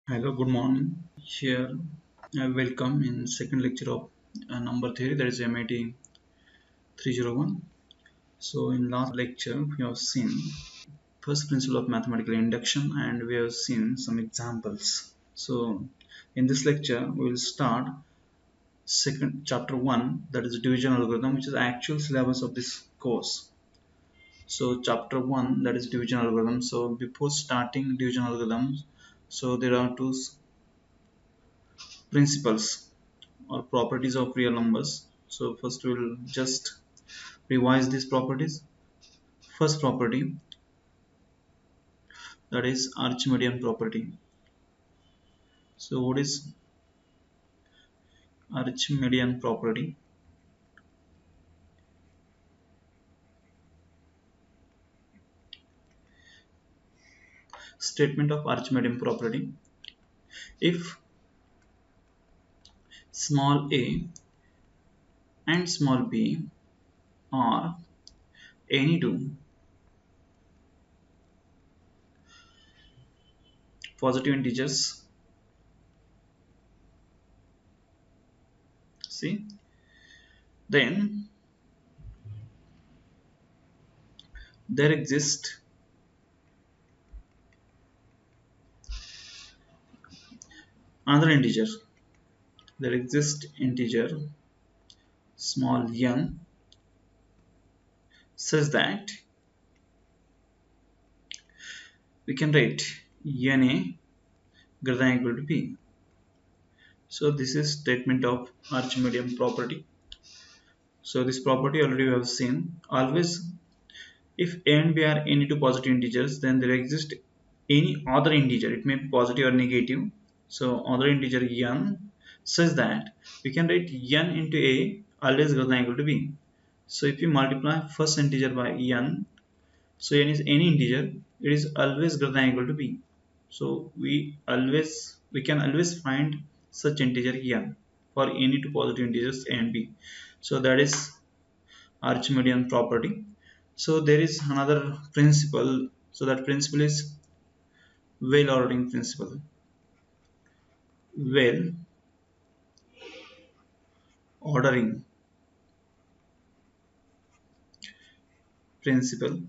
Hello, good morning. Here, I welcome in second lecture of number theory, that is MIT 301. So, in last lecture, we have seen first principle of mathematical induction and we have seen some examples. So, in this lecture, we will start second chapter 1, that is division algorithm, which is actual syllabus of this course. So, chapter 1, that is division algorithm. So, before starting division algorithms, so there are two principles or properties of real numbers. So first we'll just revise these properties. First property, that is Archimedean property. So what is Archimedean property? Statement of Archimedean property. If small a and small b are any two positive integers, see, then there exists another integer. There exists integer small n such that we can write na greater than or equal to b. So this is statement of Archimedean property. So this property already we have seen. Always if a and b are any two positive integers, then there exists any other integer. It may be positive or negative. So other integer n such that we can write n into a always greater than or equal to b. So if you multiply first integer by n, so n is any integer, it is always greater than or equal to b. So we can always find such integer n for any two positive integers a and b. So that is Archimedean property. So there is another principle. So that principle is well ordering principle. Well ordering principle.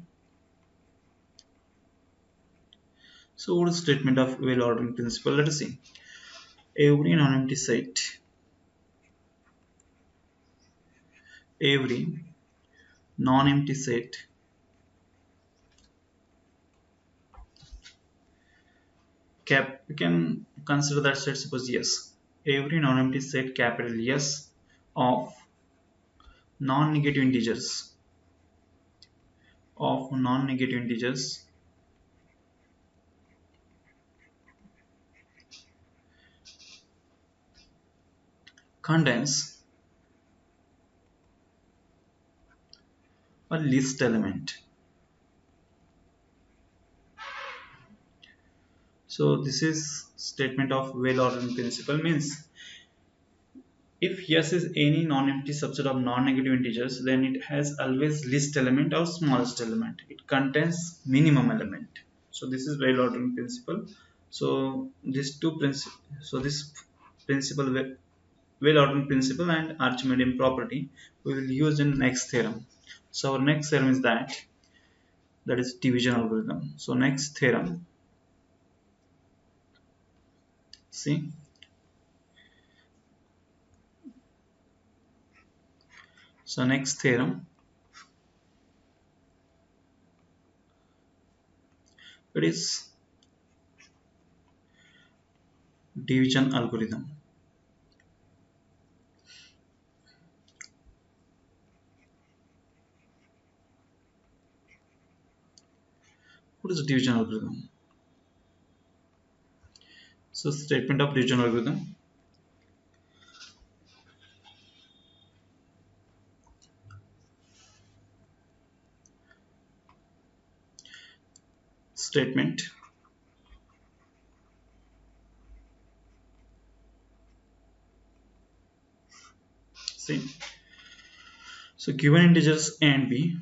So what is statement of well ordering principle? Let us see. Every non-empty set, every non-empty set cap, we can consider that set, suppose yes, every non-empty set capital S of non-negative integers contains a least element. So this is statement of well ordering principle, means if S is any non-empty subset of non-negative integers, then it has always least element or smallest element. It contains minimum element. So this is well ordering principle. So these two principles, so this principle, well ordering principle and Archimedean property, we will use in next theorem. So our next theorem is that is division algorithm. So next theorem, see, so next theorem, it is division algorithm. What is division algorithm? So statement of division algorithm. Statement. See. So given integers a and b,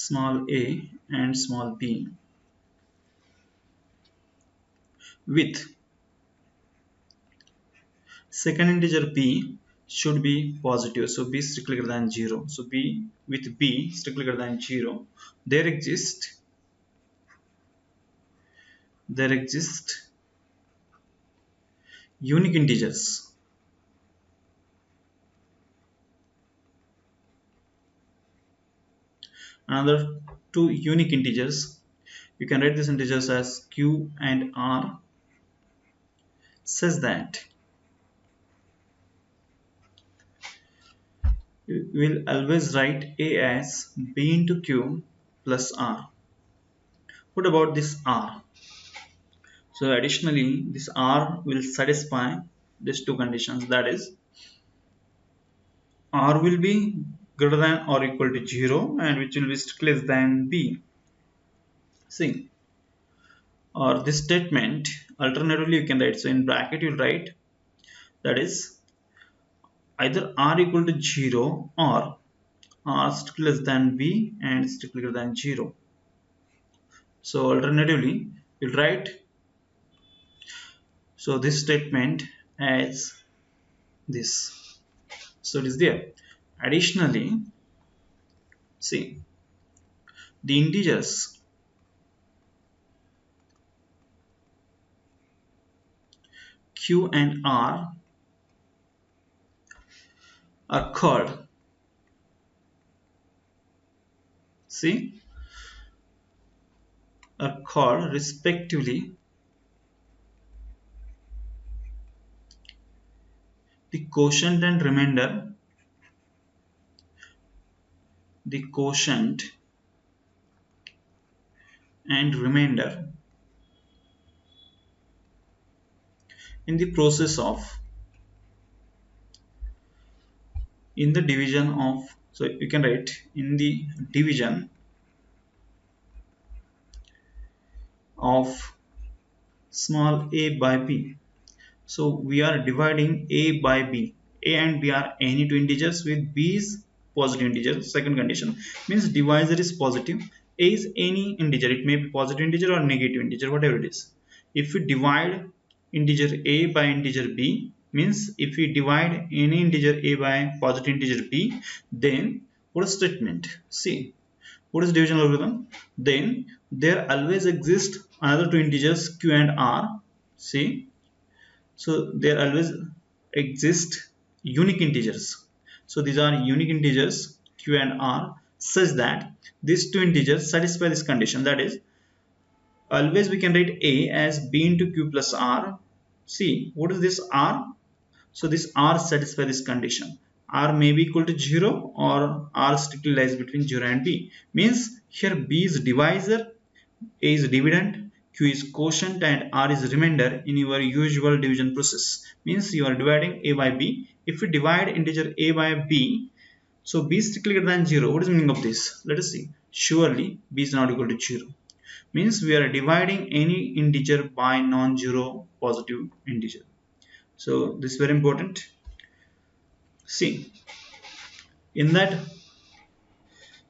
small a and small b with second integer b should be positive, so b is strictly greater than 0. So b with b strictly greater than 0, there exist unique integers. Another two unique integers, you can write these integers as q and r, says that we will always write a as b into q plus r. What about this r? So additionally, this r will satisfy these two conditions, that is r will be greater than or equal to 0 and which will be strictly less than b. See, or this statement alternatively you can write, so in bracket you'll write, that is either r equal to 0 or r strictly less than b and strictly greater than 0. So alternatively you'll write, so this statement as this, so it is there. Additionally, see, the integers q and r are called, see, are called respectively the quotient and remainder, the quotient and remainder in the process of, in the division of, so you can write in the division of small a by b. So we are dividing a by b. A and b are any two integers with b is positive integer. Second condition means divisor is positive. A is any integer. It may be positive integer or negative integer, whatever it is. If we divide integer a by integer b, means if we divide any integer a by positive integer b, then what is statement? See, what is division algorithm? Then there always exists another two integers q and r. See, so there always exist unique integers. So these are unique integers q and r, such that these two integers satisfy this condition, that is always we can write a as b into q plus r. See, what is this r? So this r satisfies this condition. R may be equal to 0 or r strictly lies between 0 and b. Means here b is divisor, a is dividend, q is quotient and r is remainder in your usual division process. Means you are dividing a by b. If we divide integer a by b, so b is strictly greater than 0. What is the meaning of this? Let us see. Surely b is not equal to 0. Means we are dividing any integer by non-zero positive integer. So this is very important. See, in that,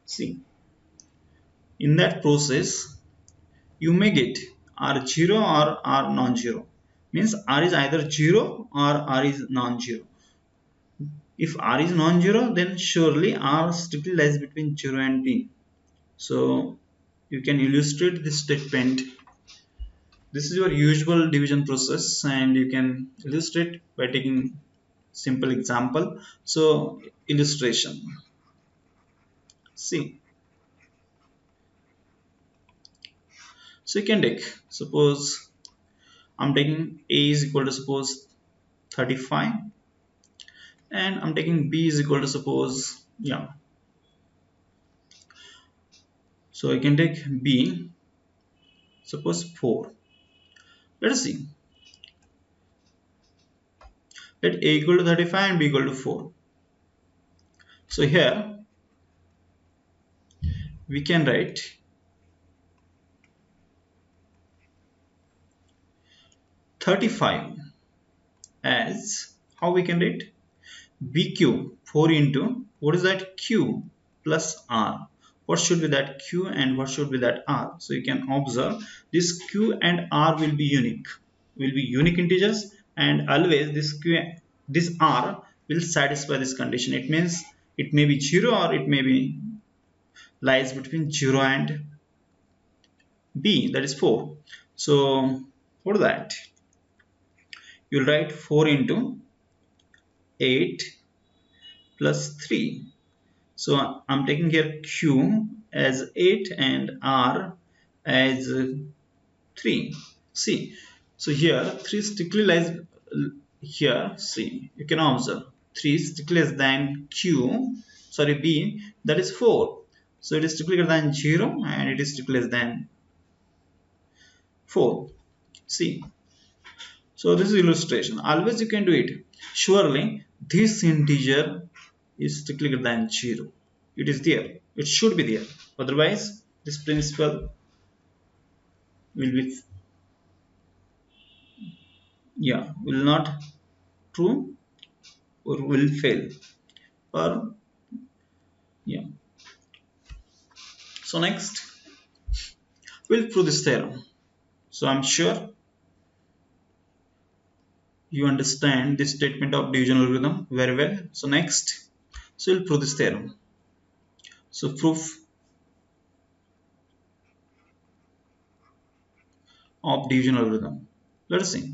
see, in that process you may get r0 or r non-zero. Means r is either 0 or r is non-zero. If r is non-zero, then surely r strictly lies between 0 and b. So you can illustrate this statement. This is your usual division process and you can illustrate by taking simple example. So illustration, see, so you can take, suppose I'm taking a is equal to suppose 35 and I'm taking b is equal to suppose, yeah, so I can take b suppose 4. Let us see, let a equal to 35 and b equal to 4. So here we can write 35 as, how we can write, b cube 4 into what is that, q plus r. what should be that q and what should be that r. So you can observe this q and r will be unique integers, and always this r will satisfy this condition. It means it may be 0 or it may be lies between 0 and b, that is 4. So for that you'll write 4 into 8 plus 3. So I'm taking here q as 8 and r as 3. See, so here 3 strictly lies here. See, you can observe 3 is strictly less than q, sorry, b, that is 4. So it is strictly greater than 0 and it is strictly less than 4. See, so this is illustration. Always you can do it. Surely this integer is strictly greater than 0. It is there. It should be there. Otherwise, this principle will be will not true or will fail. Or so next we'll prove this theorem. So I'm sure you understand this statement of division algorithm very well. So next, so we'll prove this theorem. So proof of division algorithm. Let us see.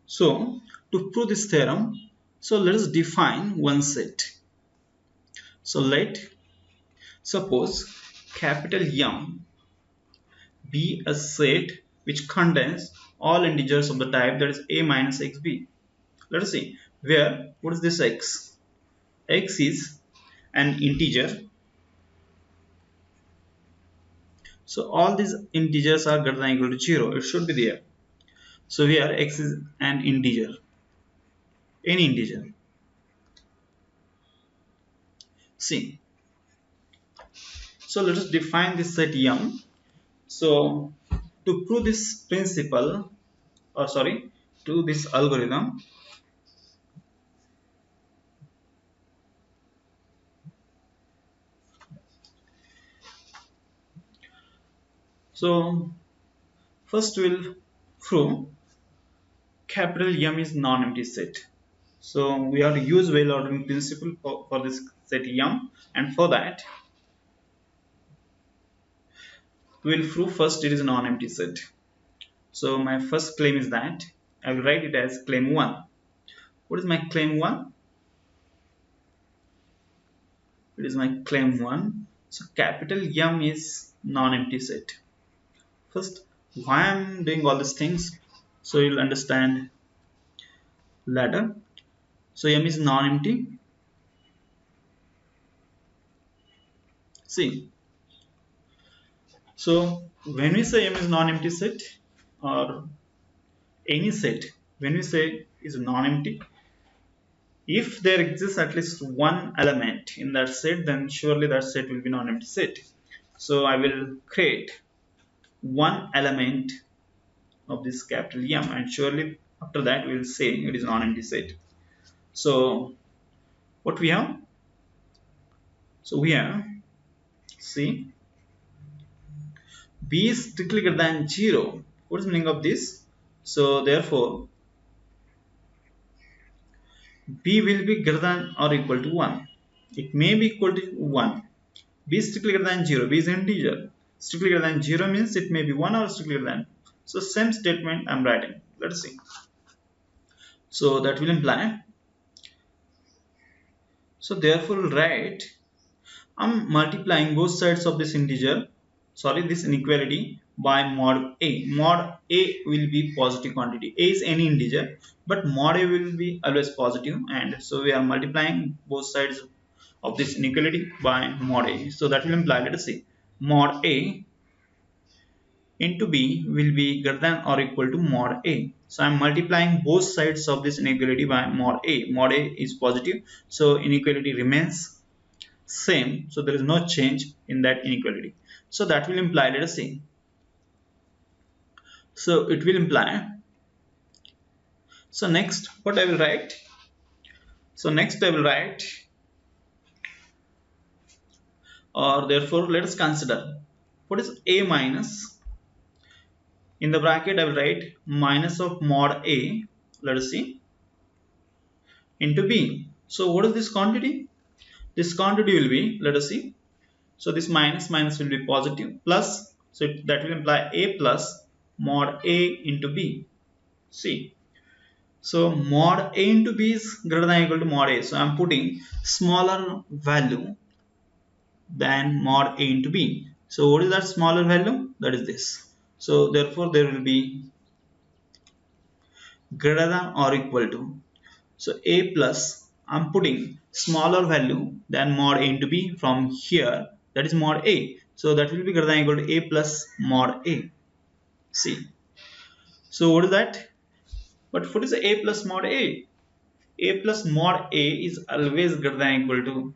So to prove this theorem, so let us define one set. So let suppose capital M be a set which contains all integers of the type that is a minus xb. Let us see where what is this x? X is an integer. So all these integers are greater than or equal to 0. It should be there. So here x is an integer, any integer. See, so let us define this set M. So to prove this principle, or sorry, to this algorithm, so first we'll prove capital M is non-empty set. So we have to use well ordering principle for this set M, and for that we will prove first it is a non-empty set. So my first claim is that I will write it as claim 1. What is my claim 1? It is my claim 1. So capital M is non-empty set. First, why I am doing all these things, so you'll understand later. So M is non-empty. See, so when we say M is non-empty set, or any set, when we say is non-empty, if there exists at least one element in that set, then surely that set will be non-empty set. So I will create one element of this capital M, and surely after that we will say it is non-empty set. So what we have? So we have, see, b is strictly greater than 0. What is the meaning of this? So therefore b will be greater than or equal to 1. It may be equal to 1. B is strictly greater than 0. B is an integer. Strictly greater than 0 means it may be 1 or strictly greater than. So same statement I am writing. Let's see. So that will imply. So therefore write, I am multiplying both sides of this integer, sorry, this inequality by mod a. Mod a will be positive quantity. A is any integer, but mod a will be always positive, and so we are multiplying both sides of this inequality by mod a. So that will imply, let us see, mod a into b will be greater than or equal to mod a. So I am multiplying both sides of this inequality by mod a. Mod a is positive, so inequality remains same, so there is no change in that inequality. So that will imply, let us see. So it will imply, so next what I will write, so next I will write, or therefore let us consider what is a minus, in the bracket I will write minus of mod a, let us see, into b. So what is this quantity? This quantity will be, let us see, so this minus minus will be positive plus, so that will imply a plus mod a into b. See, so mod a into b is greater than or equal to mod a, so I am putting smaller value than mod a into b. So what is that smaller value? That is this. So therefore there will be greater than or equal to, so a plus, I'm putting smaller value than mod a into b from here, that is mod a. So that will be greater than or equal to a plus mod a. See. So what is that? But what is a plus mod a? A plus mod a is always greater than or equal to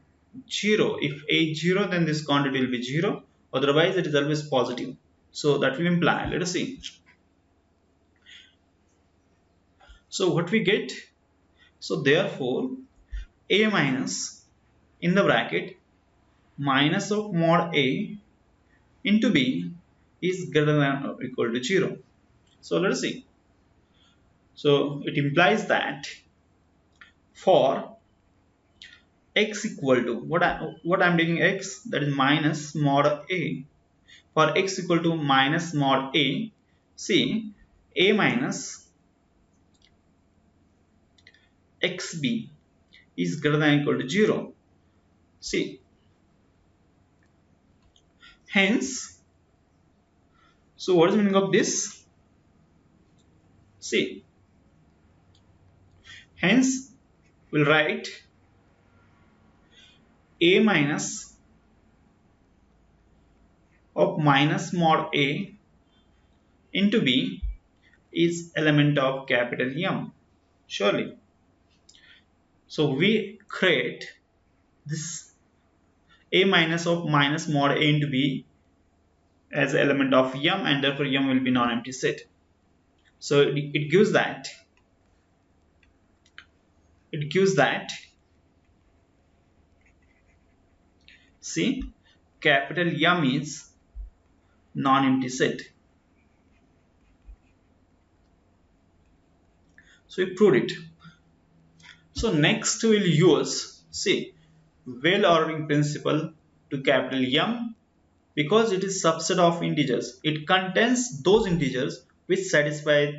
0. If a is 0, then this quantity will be 0. Otherwise, it is always positive. So that will imply, let us see. So what we get? So therefore, a minus in the bracket minus of mod a into b is greater than or equal to 0. So let us see. So it implies that for x equal to what I'm taking x, that is minus mod a. For x equal to minus mod a, see, a minus xb is greater than or equal to 0. See, hence, so what is the meaning of this? See, hence we'll write a minus of minus mod a into b is element of capital M. Surely. So we create this a minus of minus mod a into b as element of M, and therefore M will be non-empty set. So it gives that see, capital M is non-empty set. So we proved it. So next we will use, see, well ordering principle to capital M, because it is subset of integers. It contains those integers which satisfy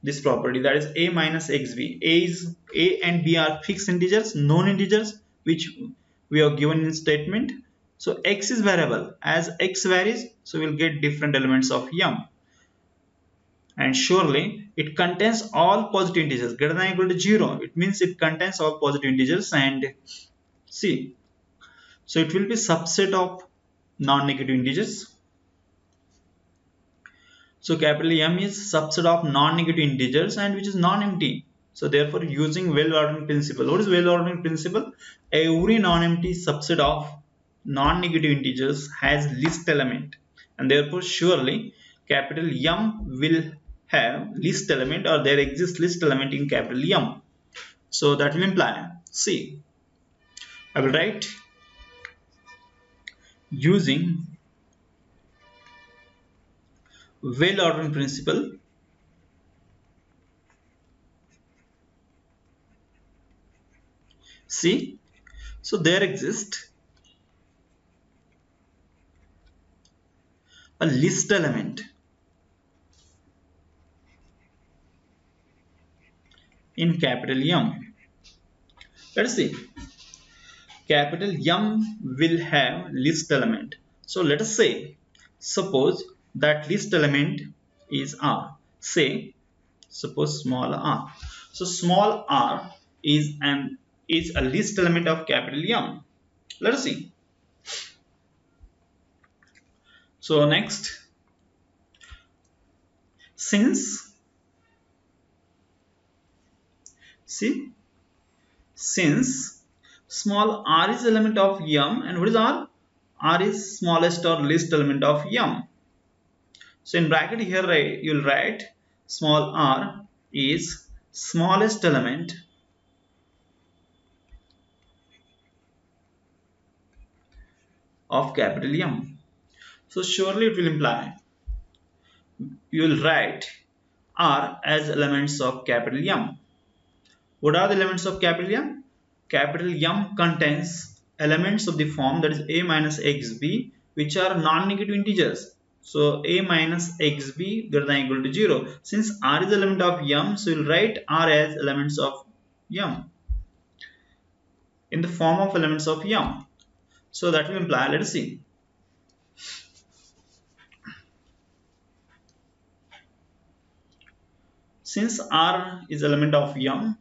this property, that is a minus xb. A and b are fixed integers, known integers, which we are given in statement. So x is variable. As x varies, so we'll get different elements of M. And surely it contains all positive integers greater than or equal to 0. It means it contains all positive integers. And see, so it will be subset of non-negative integers. So capital M is subset of non-negative integers and which is non-empty. So therefore, using well-ordering principle. What is well-ordering principle? Every non-empty subset of non-negative integers has least element, and therefore surely capital M will have least element, or there exists least element in capital M. So that will imply, see, I will write using well-ordering principle, see, so there exists a least element in capital M. Let us see. Capital M will have least element. So let us say, suppose that least element is R. Say, suppose small r. So small r is a least element of capital M. Let us see. So next, since small r is element of m, and what is r? R is smallest or least element of m. So in bracket here, you'll write small r is smallest element of capital M. So surely it will imply you will write R as elements of capital M. What are the elements of capital M? Capital M contains elements of the form that is a minus xb, which are non-negative integers. So a minus xb greater than or equal to 0. Since R is element of M, so we'll write R as elements of M in the form of elements of M. So that will imply, let us see. Since R is element of M,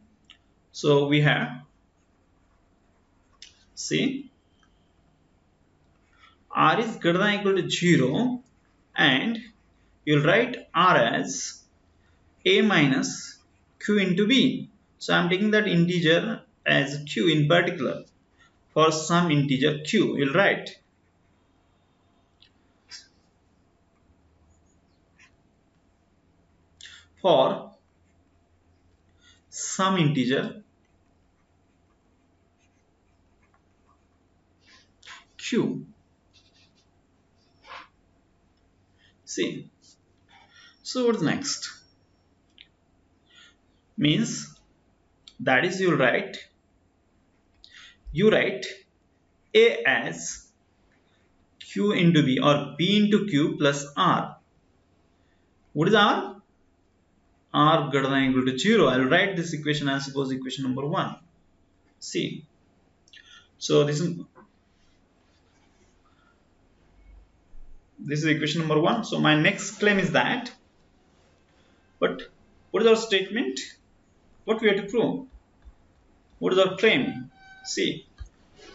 so we have, see, R is greater than or equal to 0, and you'll write R as a minus q into b. So I'm taking that integer as q in particular. For some integer q, you'll write for some integer q. See, so what's next? Means that is you write a as q into b or b into q plus r. What is r? R greater than or equal to 0. I'll write this equation as suppose equation number 1. See, so this is equation number 1. So my next claim is that, but what is our statement? What we have to prove? What is our claim? See,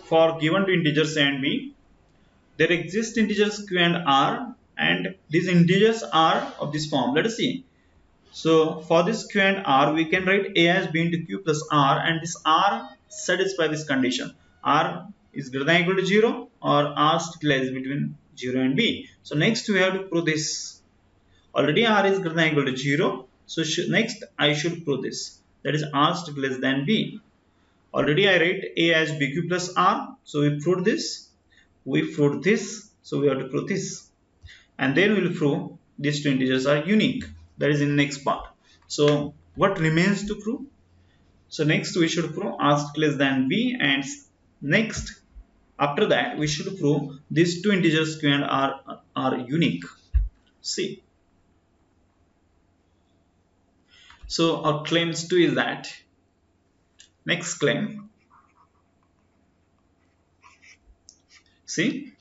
for given two integers a and b, there exist integers q and r, and these integers are of this form. Let us see. So for this q and r, we can write a as b into q plus r, and this r satisfy this condition. R is greater than or equal to 0, or r still lies between 0 and b. So next we have to prove this. Already r is greater than or equal to 0. So next I should prove this. That is r still less than b. Already I write a as bq plus r. So we proved this. We proved this. So we have to prove this. And then we will prove these two integers are unique. That is in the next part. So what remains to prove? So next we should prove r less than b, and next after that we should prove these two integers q and r are unique. See. So our claims 2 is that. Next claim. See,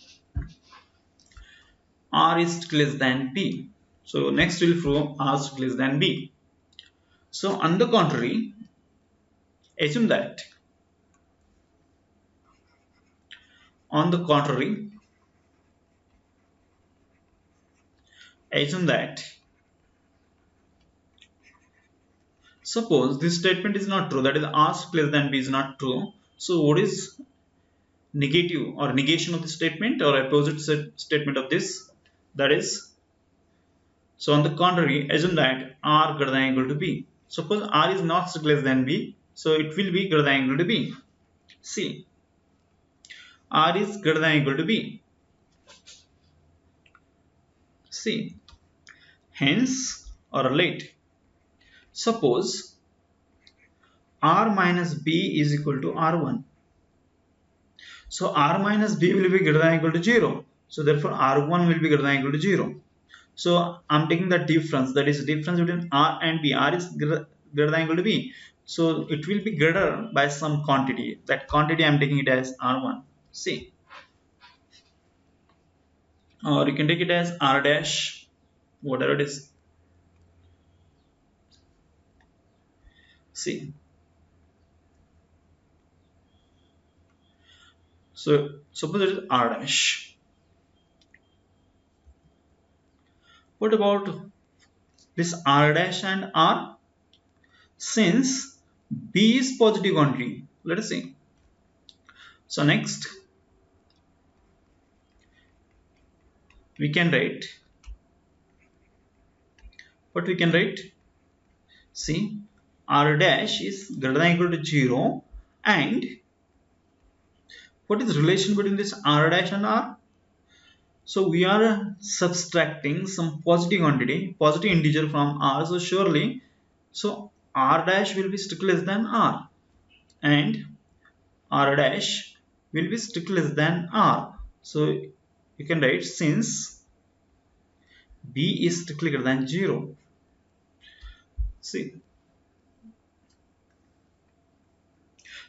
r is less than b. So next we'll prove r is less than b. So on the contrary, assume that. On the contrary, assume that. Suppose this statement is not true, that is r less than b is not true. So what is negative or negation of the statement or opposite statement of this? That is, so on the contrary, assume that r greater than or equal to b. Suppose r is not less than b, so it will be greater than or equal to b. See, r is greater than or equal to b. See, hence or relate. Suppose r minus b is equal to r1. So r minus b will be greater than or equal to 0. So therefore r1 will be greater than or equal to 0. So I'm taking the difference, that is the difference between r and b. R is greater than or equal to b. So it will be greater by some quantity. That quantity I'm taking it as r1. See. Or you can take it as r dash, whatever it is. See. So suppose it is r dash. What about this r dash and r? Since b is positive quantity, let us see. So next we can write what we can write. See, r dash is greater than equal to 0, and what is the relation between this r dash and r? So we are subtracting some positive quantity, positive integer from r. So surely, so r dash will be strictly less than r, and r dash will be strictly less than r. So you can write, since b is strictly greater than 0. See,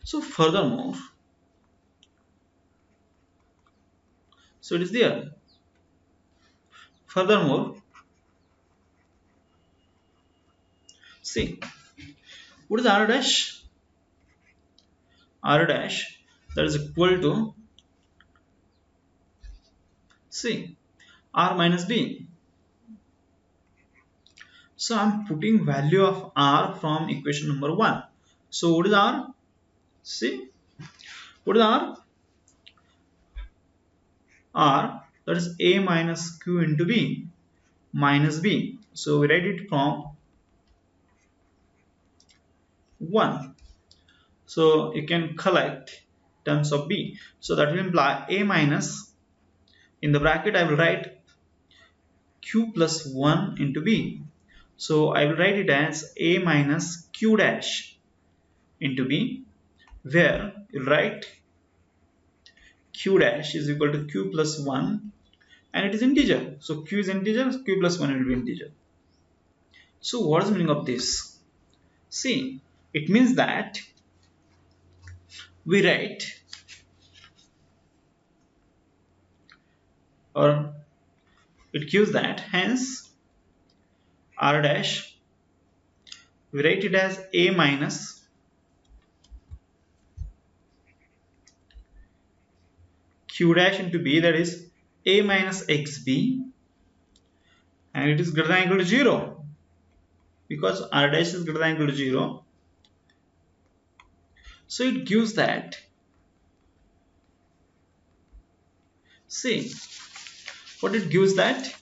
so furthermore, so it is there. Furthermore, see, what is r dash? R dash, that is equal to, see, r minus b. So I'm putting value of r from equation number 1. So what is r? See, what is r? R, that is a minus q into b minus b. So we write it from 1. So you can collect terms of b. So that will imply a minus, in the bracket I will write q plus 1 into b. So I will write it as a minus q dash into b, where you write q dash is equal to q plus 1, and it is integer. So q is integer, q plus 1 will be integer. So what is the meaning of this? See, it means that we write, or it gives that, hence r dash, we write it as a minus q dash into b, that is a minus xb, and it is greater than or equal to 0, because r dash is greater than or equal to 0. So it gives that, see, what it gives that?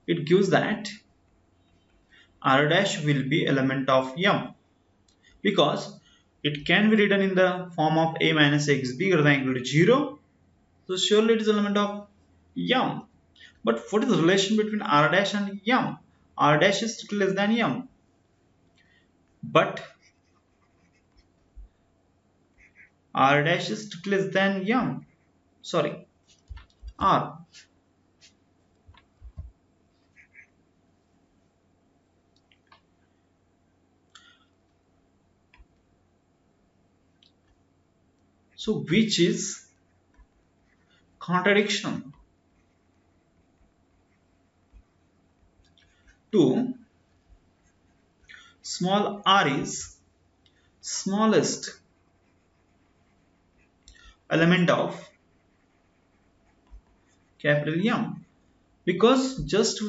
It gives that r dash will be element of m, because it can be written in the form of a minus xb greater than or equal to 0. So surely it is element of m. But what is the relation between r dash and m? R dash is strictly less than m, but r dash is strictly less than m. Sorry, r. So which is contradiction to small r is smallest element of capital M, because just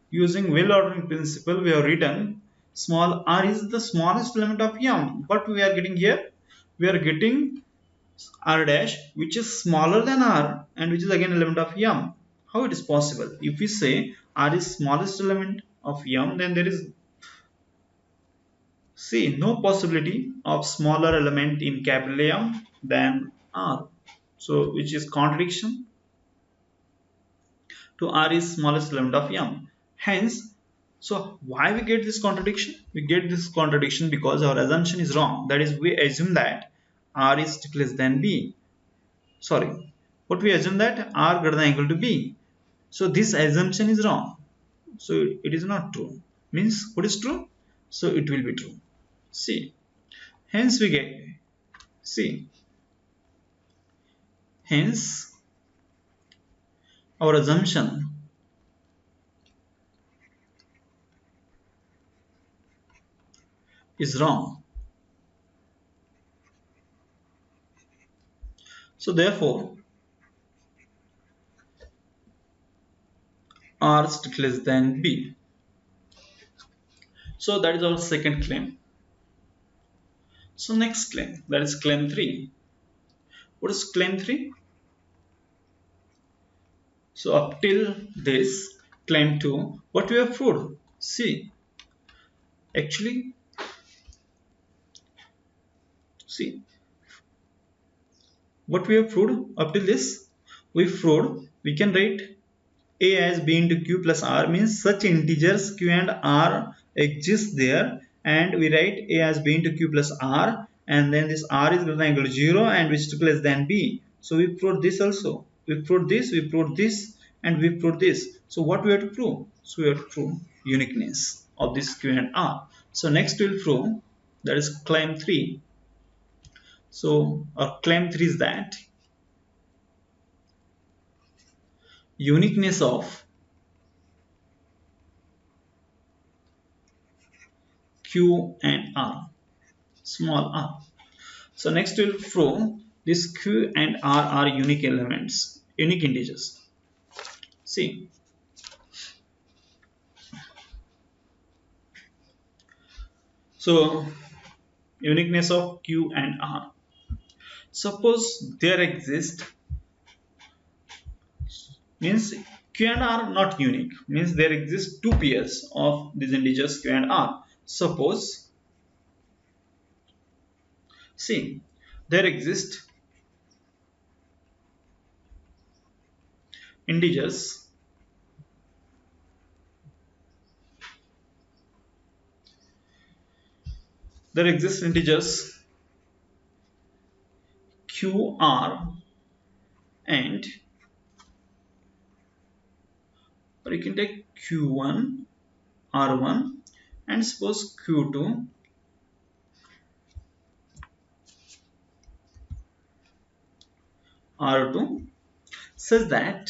using will ordering principle we have written small r is the smallest element of M, but we are getting here, we are getting r dash which is smaller than r and which is again element of M. How it is possible? If we say r is smallest element of M, then there is, see, no possibility of smaller element in capital M than r. So which is contradiction to r is smallest element of M. Hence, so why we get this contradiction? We get this contradiction because our assumption is wrong. That is, we assume that r is less than b. Sorry, what we assume that r greater than or equal to b. So this assumption is wrong. So it is not true. Means what is true? So it will be true. See, hence we get, see, hence our assumption is wrong. So therefore r is less than b. So that is our second claim. So next claim, that is claim 3. What is claim 3? So up till this claim 2, what we have proved? See, actually, see, what we have proved up till this? We proved we can write a as b into q plus r, means such integers q and r exist there, and we write a as b into q plus r, and then this r is greater than or equal to 0 and which is less than b. So we proved this also. We proved this, and we proved this. So what we have to prove? So we have to prove uniqueness of this q and r. So next we will prove, that is claim 3. So our claim 3 is that uniqueness of q and r, small r. So next we'll prove this q and r are unique elements, unique integers. See, so uniqueness of q and r. Suppose there exist, means q and r not unique, means there exist two pairs of these integers q and r. Suppose, see, there exist integers qr and, or you can take q1 r1 and suppose q2 r2, such that,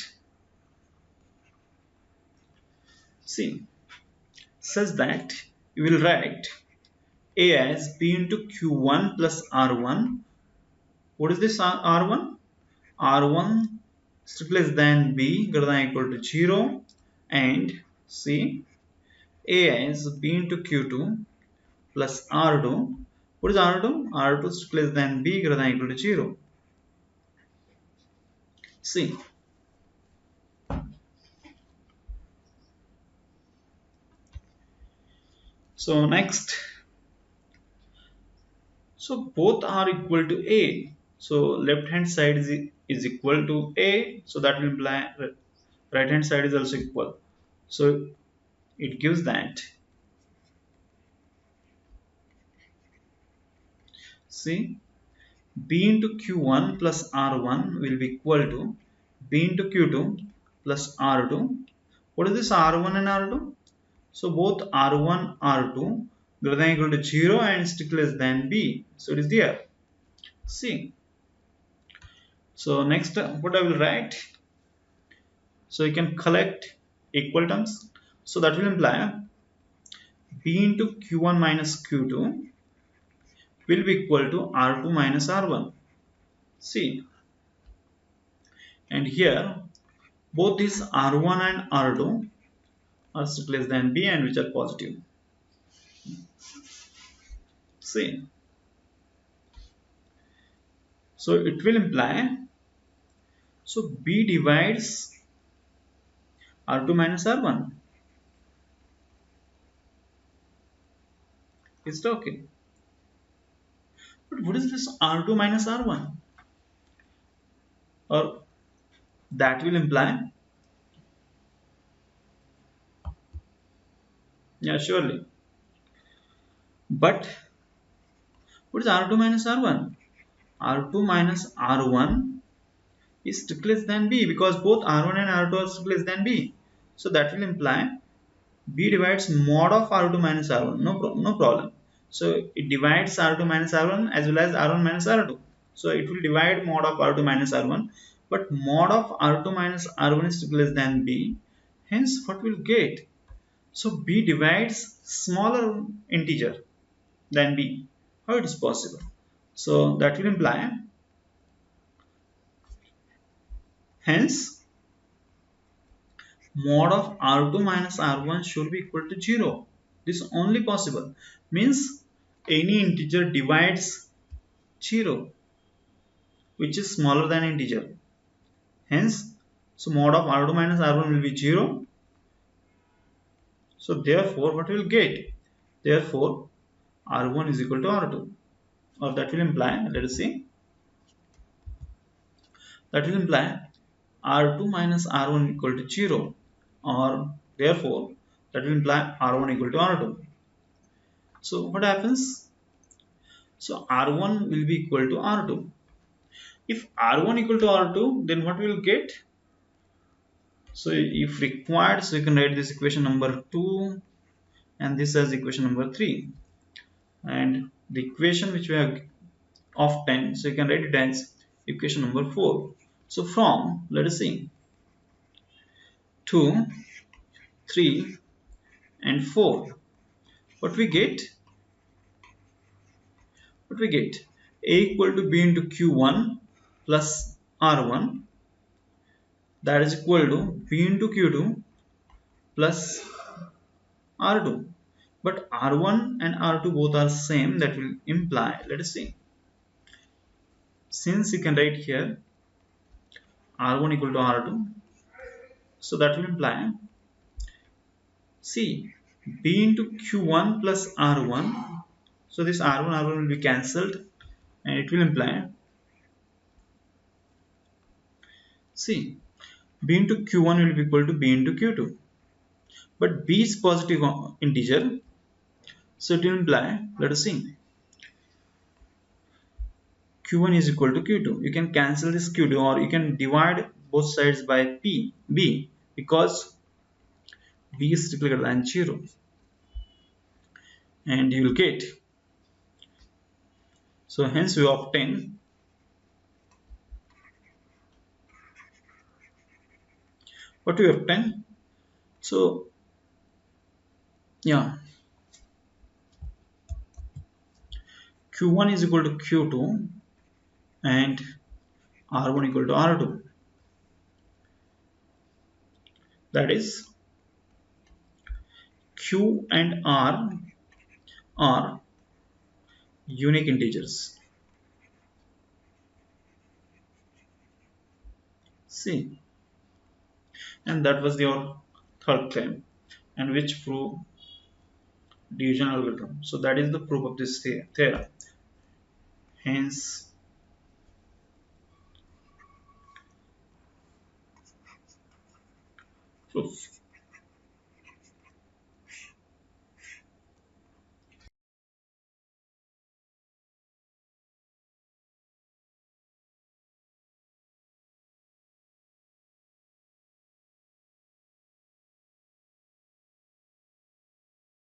see, such that you will write a as b into q1 plus r1. What is this r1? r1 is less than b greater than or equal to 0, and see, a as b into q2 plus r2. What is r2? r2 is less than b greater than or equal to 0. See, so next, so both are equal to a. So left hand side is equal to a. So that will imply right hand side is also equal. So it gives that, see, b into q1 plus r1 will be equal to b into q2 plus r2. What is this r1 and r2? So both r1 r2 greater than or equal to 0 and still less than b. So it is there. See, so next what I will write, so you can collect equal terms. So that will imply b into q1 minus q2 will be equal to r2 minus r1. See, and here both these r1 and r2 are still less than b and which are positive. See, so it will imply, so b divides r2 minus r1. Is it okay? But what is this r2 minus r1? Or that will imply, yeah, surely. But what is r2 minus r1? r2 minus r1 is less than b, because both r1 and r2 are less than b. So that will imply b divides mod of r2 minus r1. No problem. So it divides r2 minus r1 as well as r1 minus r2. So it will divide mod of r2 minus r1, but mod of r2 minus r1 is less than b. Hence, what we'll get? So b divides smaller integer than b. How it is possible? So that will imply, hence, mod of r2 minus r1 should be equal to 0. This is only possible. Means any integer divides 0, which is smaller than integer. Hence, so mod of R2 minus R1 will be 0. So therefore, what we will get? Therefore, R1 is equal to R2. Or that will imply, let us see, that will imply R2 minus R1 equal to 0. Or therefore, that will imply R1 equal to R2. So what happens? So R1 will be equal to R2. If R1 equal to R2, then what we will get? So if required, so you can write this equation number 2 and this as equation number 3. And the equation which we have of 10, so you can write it as equation number 4. So from, let us see, 2, 3 and 4, what we get? What we get? A equal to B into Q1 plus R1, that is equal to B into Q2 plus R2. But R1 and R2 both are same, that will imply, let us see, since you can write here R1 equal to R2, so that will imply, see, B into Q1 plus R1, so this R1 will be cancelled and it will imply, see, B into Q1 will be equal to B into Q2, but B is positive integer, so it will imply, let us see, Q1 is equal to Q2. You can cancel this Q2 or you can divide both sides by B, because B is strictly greater than 0, and you will get, so hence we obtain what we obtain. So yeah, Q1 is equal to Q2 and R1 equal to R2, that is Q and R are unique integers. See, and that was your third claim, and which prove division algorithm. So that is the proof of this theorem. Hence proof.